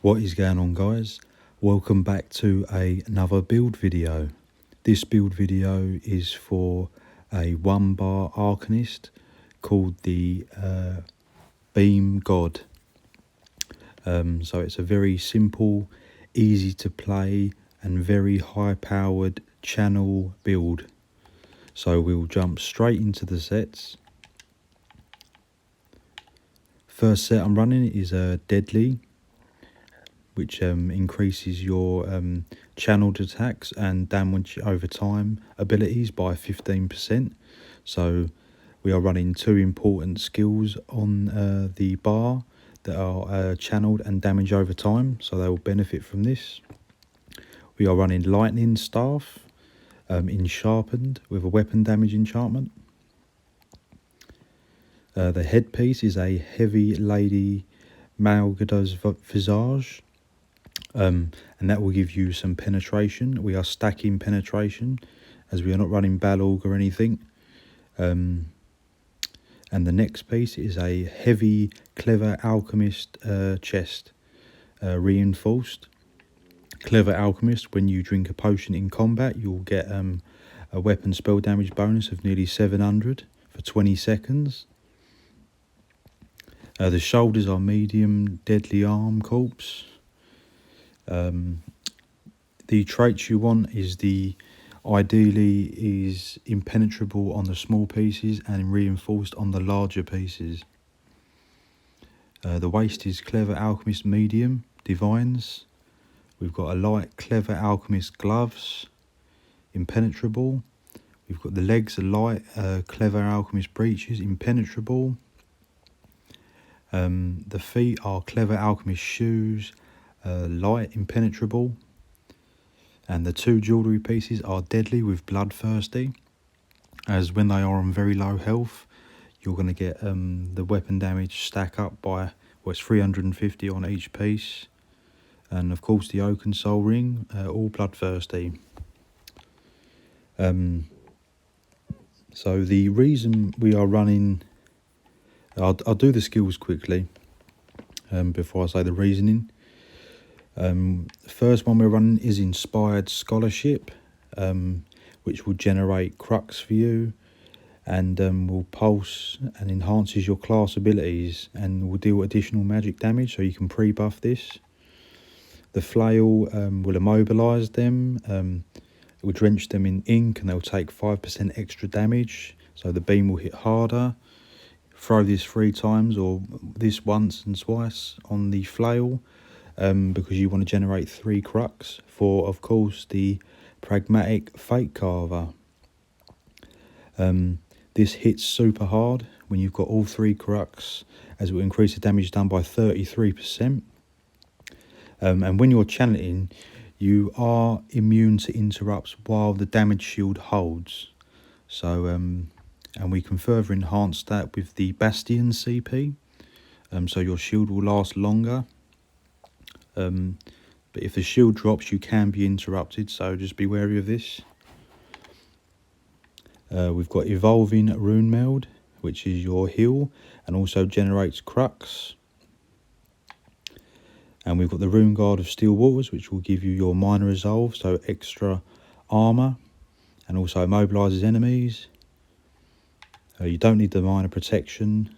What is going on, guys? Welcome back to another build video. This build video is for a 1-bar Arcanist called the Beam God. So it's a very simple, easy to play and very high powered channel build. So we'll jump straight into the sets. First set I'm running is a Deadly, which increases your channeled attacks and damage over time abilities by 15%. So we are running two important skills on the bar that are channeled and damage over time, so they will benefit from this. We are running Lightning Staff in Sharpened with a weapon damage enchantment. The headpiece is a Heavy Lady Malgada's Visage. And that will give you some penetration. We are stacking penetration as we are not running Balorg or anything. And the next piece is a heavy Clever Alchemist chest, reinforced. Clever Alchemist, when you drink a potion in combat, you'll get a weapon spell damage bonus of nearly 700 for 20 seconds. The shoulders are medium Deadly Arm Corpse. The traits you want is ideally is impenetrable on the small pieces and reinforced on the larger pieces. The waist is Clever Alchemist medium Divines. We've got a light Clever Alchemist gloves, impenetrable. We've got the legs are light Clever Alchemist breeches, impenetrable. The feet are Clever Alchemist shoes, light impenetrable. And the two jewellery pieces are Deadly with Bloodthirsty, as when they are on very low health you're going to get the weapon damage stack up by, well, it's 350 on each piece. And of course the Oaken Soul Ring, all Bloodthirsty. So the reason we are running, I'll do the skills quickly before I say the reasoning. The first one we're running is Inspired Scholarship, which will generate crux for you and will pulse and enhances your class abilities and will deal additional magic damage, so you can pre-buff this. The flail will immobilise them, it will drench them in ink and they'll take 5% extra damage, so the beam will hit harder. Throw this 3 times or this once and twice on the flail, because you want to generate 3 crux for, of course, the Pragmatic Fate Carver. This hits super hard when you've got all 3 crux, as it will increase the damage done by 33%. And when you're channeling, you are immune to interrupts while the damage shield holds. So, and we can further enhance that with the Bastion CP, so your shield will last longer. But if the shield drops, you can be interrupted, so just be wary of this. We've got Evolving Rune Meld, which is your heal and also generates crux. And we've got the Rune Guard of Steel Waters, which will give you your minor resolve, so extra armour, and also immobilises enemies. You don't need the minor protection,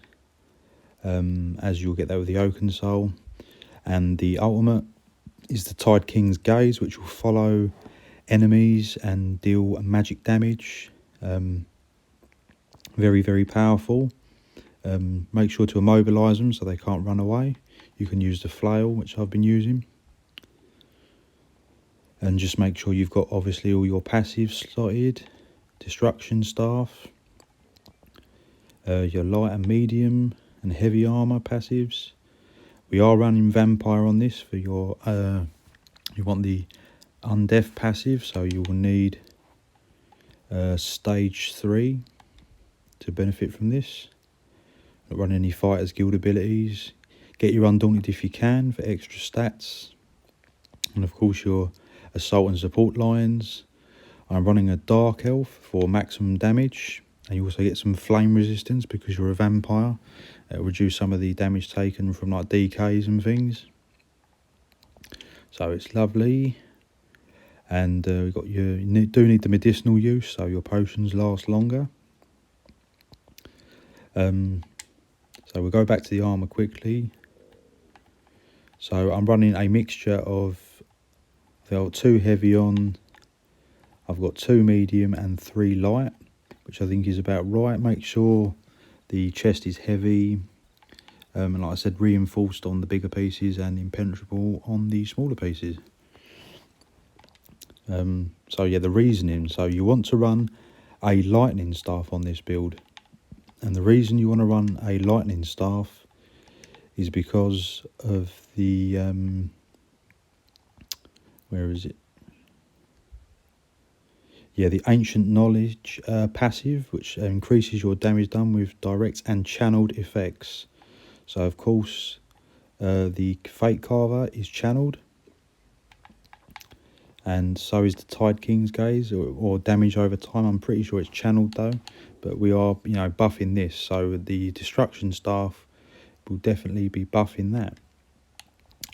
as you'll get that with the Oaken Soul. And the ultimate is the Tide King's Gaze, which will follow enemies and deal magic damage. Very, very powerful. Make sure to immobilise them so they can't run away. You can use the flail, which I've been using. And just make sure you've got obviously all your passives slotted. Destruction Staff, your light and medium and heavy armour passives. We are running Vampire on this for your, you want the Undeath passive, so you will need stage 3 to benefit from this. Not run any Fighters Guild abilities. Get your Undaunted if you can for extra stats. And of course your Assault and Support lines. I'm running a Dark Elf for maximum damage. And you also get some flame resistance because you're a vampire. It'll reduce some of the damage taken from like DKs and things. So it's lovely. And we've got you do need the medicinal use, so your potions last longer. So we'll go back to the armour quickly. So I'm running a mixture of, I've got 2 heavy on, I've got 2 medium and 3 light, which I think is about right. Make sure the chest is heavy, and like I said, reinforced on the bigger pieces and impenetrable on the smaller pieces. So yeah, the reasoning. So you want to run a lightning staff on this build. And the reason you want to run a lightning staff is because of the, where is it? Yeah, the Ancient Knowledge passive, which increases your damage done with direct and channeled effects. So of course, the Fate Carver is channeled. And so is the Tide King's Gaze, or damage over time. I'm pretty sure it's channeled though, but we are, buffing this, so the Destruction Staff will definitely be buffing that.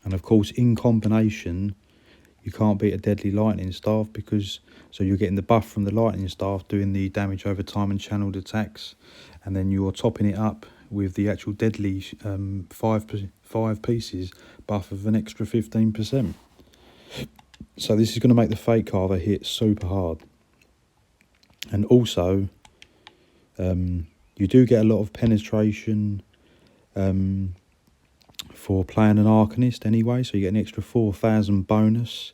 And of course, in combination, you can't beat a Deadly Lightning Staff, because so you're getting the buff from the Lightning Staff doing the damage over time and channeled attacks, and then you're topping it up with the actual Deadly 5 pieces buff of an extra 15%. So this is going to make the Fate Carver hit super hard. And also, you do get a lot of penetration for playing an Arcanist anyway. So you get an extra 4,000 bonus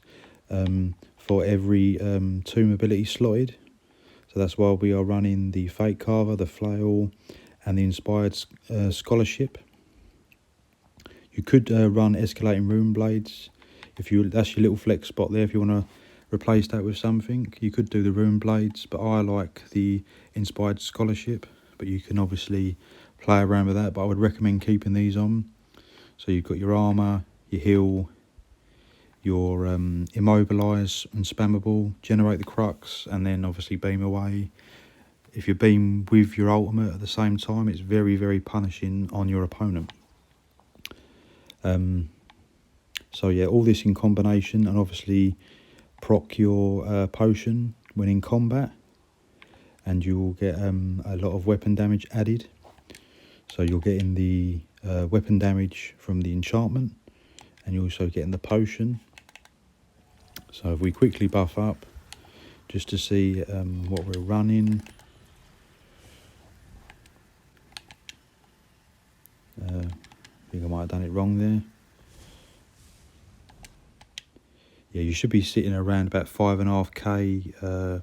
for every 2 mobility slotted. So that's why we are running the Fate Carver, the Flail, and the Inspired Scholarship. You could run Escalating Rune Blades. That's your little flex spot there. If you want to replace that with something, you could do the Rune Blades, but I like the Inspired Scholarship. But you can obviously play around with that, but I would recommend keeping these on. So you've got your armour, your heal, your immobilise and spammable, generate the crux, and then obviously beam away. If you beam with your ultimate at the same time, it's very, very punishing on your opponent. So yeah, all this in combination, and obviously proc your potion when in combat, and you will get a lot of weapon damage added. So you're getting the weapon damage from the enchantment, and you're also getting the potion. So if we quickly buff up, just to see what we're running. I think I might have done it wrong there. Yeah, you should be sitting around about 5.5k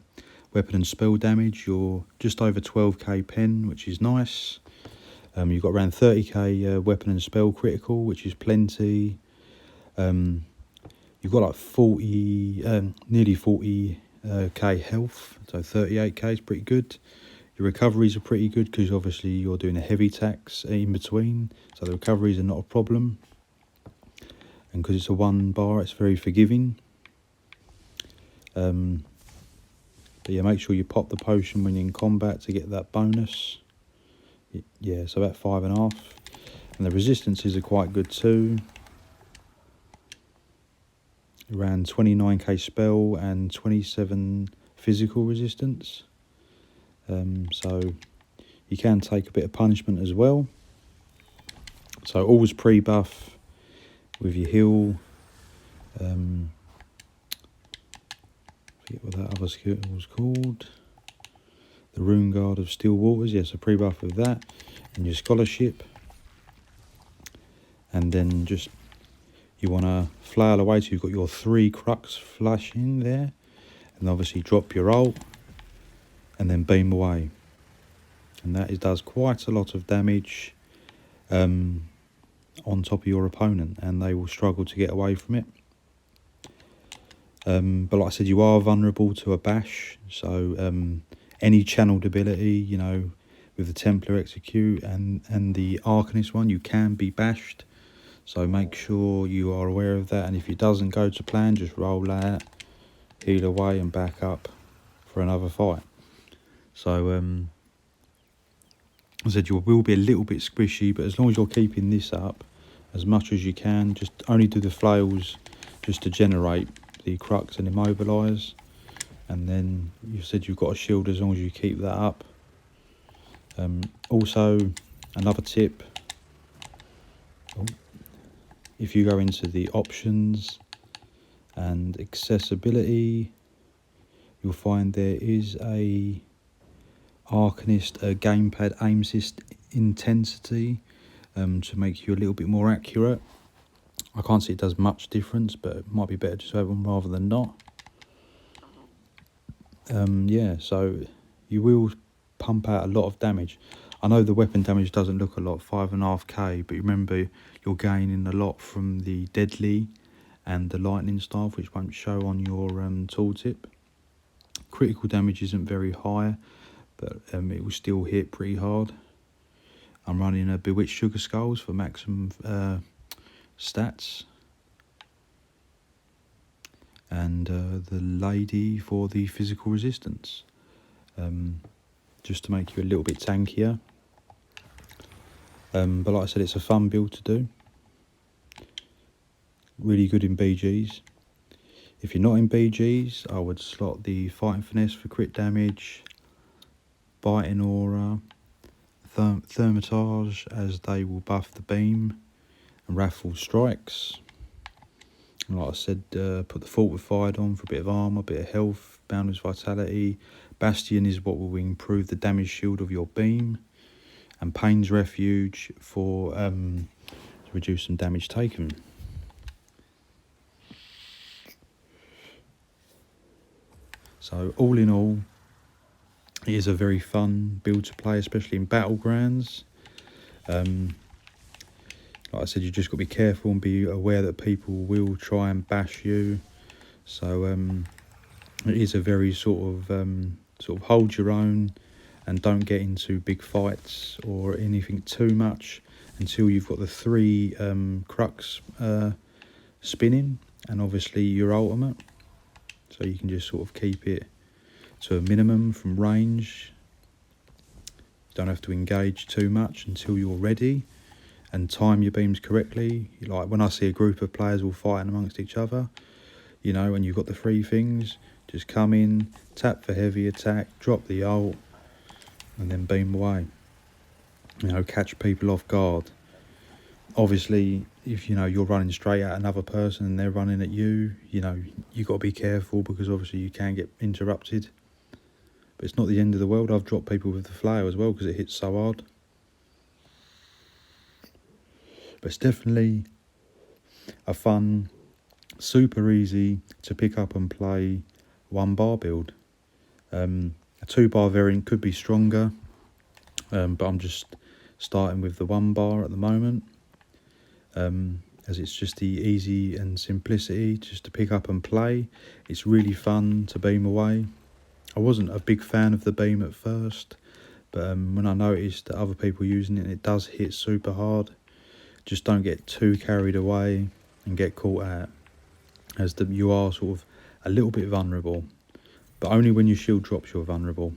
weapon and spell damage. You're just over 12k pen, which is nice. You've got around 30k weapon and spell critical, which is plenty. You've got like 40, nearly 40k health, so 38k is pretty good. Your recoveries are pretty good because obviously you're doing a heavy tax in between, so the recoveries are not a problem. And because it's a 1 bar, it's very forgiving. But yeah, make sure you pop the potion when you're in combat to get that bonus. Yeah, so about 5.5. And the resistances are quite good too. Around 29k spell and 27 physical resistance. So you can take a bit of punishment as well. So always pre-buff with your heal. Forget what that other skill was called. The Rune Guard of Still Waters. Yes, a pre-buff with that. And your scholarship. And then just, you want to flail away, so you've got your 3 crux flashing there. And obviously drop your ult. And then beam away. And that does quite a lot of damage on top of your opponent, and they will struggle to get away from it. But like I said, you are vulnerable to a bash, so any channeled ability, with the Templar Execute and the Arcanist one, you can be bashed. So make sure you are aware of that, and if it doesn't go to plan, just roll out, heal away and back up for another fight. So I said you will be a little bit squishy, but as long as you're keeping this up as much as you can, just only do the flails just to generate the crux and immobilise. And then you said you've got a shield as long as you keep that up. Also, another tip, if you go into the options and accessibility, you'll find there is a Arcanist gamepad aim assist intensity to make you a little bit more accurate. I can't see it does much difference, but it might be better just to have one rather than not. Yeah, so you will pump out a lot of damage. I know the weapon damage doesn't look a lot, 5.5k, but remember you're gaining a lot from the deadly and the lightning staff, which won't show on your tooltip. Critical damage isn't very high, but it will still hit pretty hard. I'm running a Bewitched Sugar Skulls for maximum stats, and the Lady for the physical resistance, just to make you a little bit tankier. But like I said, it's a fun build to do. Really good in BGs. If you're not in BGs, I would slot the Fighting Finesse for crit damage, Biting Aura, Thermitage, as they will buff the beam, and Wrathful Strikes. And like I said, put the Fortified on for a bit of armour, a bit of health, Boundless Vitality. Bastion is what will improve the damage shield of your beam, and Pain's Refuge for to reduce some damage taken. So all in all, it is a very fun build to play, especially in battlegrounds. Like I said, you just got to be careful and be aware that people will try and bash you. So it is a very sort of hold your own and don't get into big fights or anything too much until you've got the 3 crux spinning, and obviously your ultimate. So you can just sort of keep it to a minimum from range. Don't have to engage too much until you're ready, and time your beams correctly. Like when I see a group of players all fighting amongst each other, you know, when you've got the 3 things, just come in, tap for heavy attack, drop the ult, and then beam away. You know, catch people off guard. Obviously, if you know you're running straight at another person and they're running at you, you know, you got to be careful, because obviously you can get interrupted. But it's not the end of the world. I've dropped people with the flail as well because it hits so hard. But it's definitely a fun, super easy to pick up and play 1-bar build. A 2-bar variant could be stronger, but I'm just starting with the 1-bar at the moment, as it's just the easy and simplicity just to pick up and play. It's really fun to beam away. I wasn't a big fan of the beam at first, but when I noticed that other people using it, it does hit super hard. Just don't get too carried away and get caught out, as you are sort of a little bit vulnerable, but only when your shield drops you're vulnerable.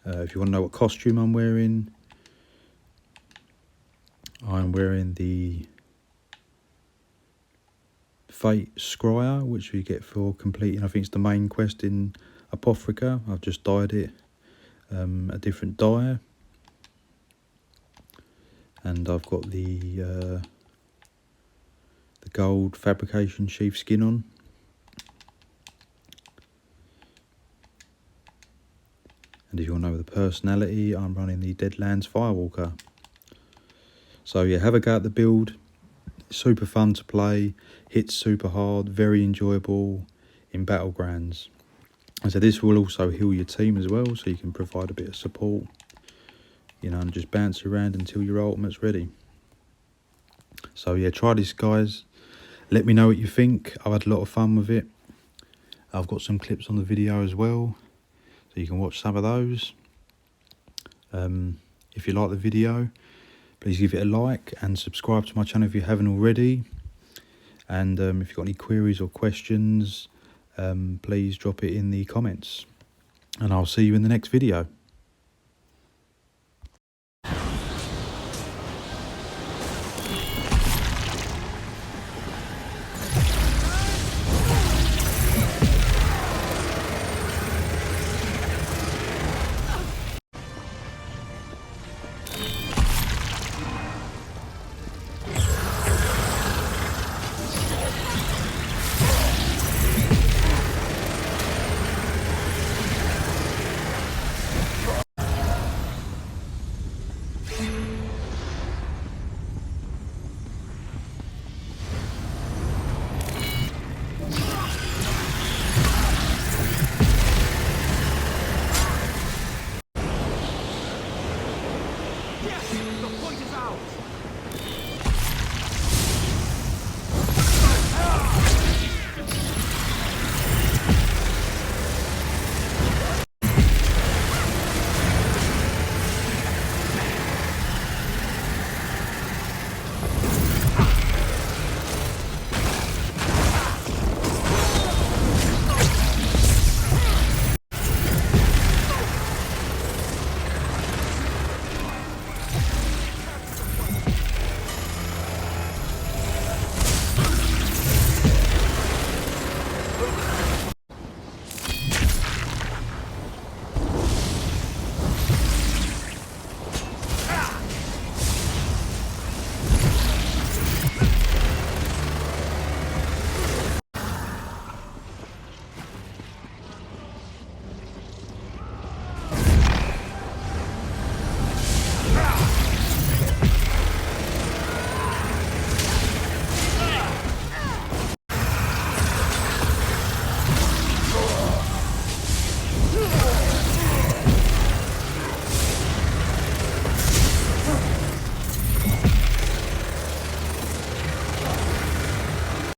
If you want to know what costume I'm wearing the Fate Scryer, which we get for completing, I think it's the main quest in Apothrica. I've just dyed it a different dye, and I've got the gold fabrication sheath skin on. And if you want to know the personality, I'm running the Deadlands Firewalker. So yeah, have a go at the build. Super fun to play, hits super hard, very enjoyable in battlegrounds. And so this will also heal your team as well, so you can provide a bit of support, you know, and just bounce around until your ultimate's ready. So yeah, try this, guys. Let me know what you think. I've had a lot of fun with it. I've got some clips on the video as well, so you can watch some of those. If you like the video, please give it a like and subscribe to my channel if you haven't already. And if you've got any queries or questions, please drop it in the comments. And I'll see you in the next video. Yes! The point is out!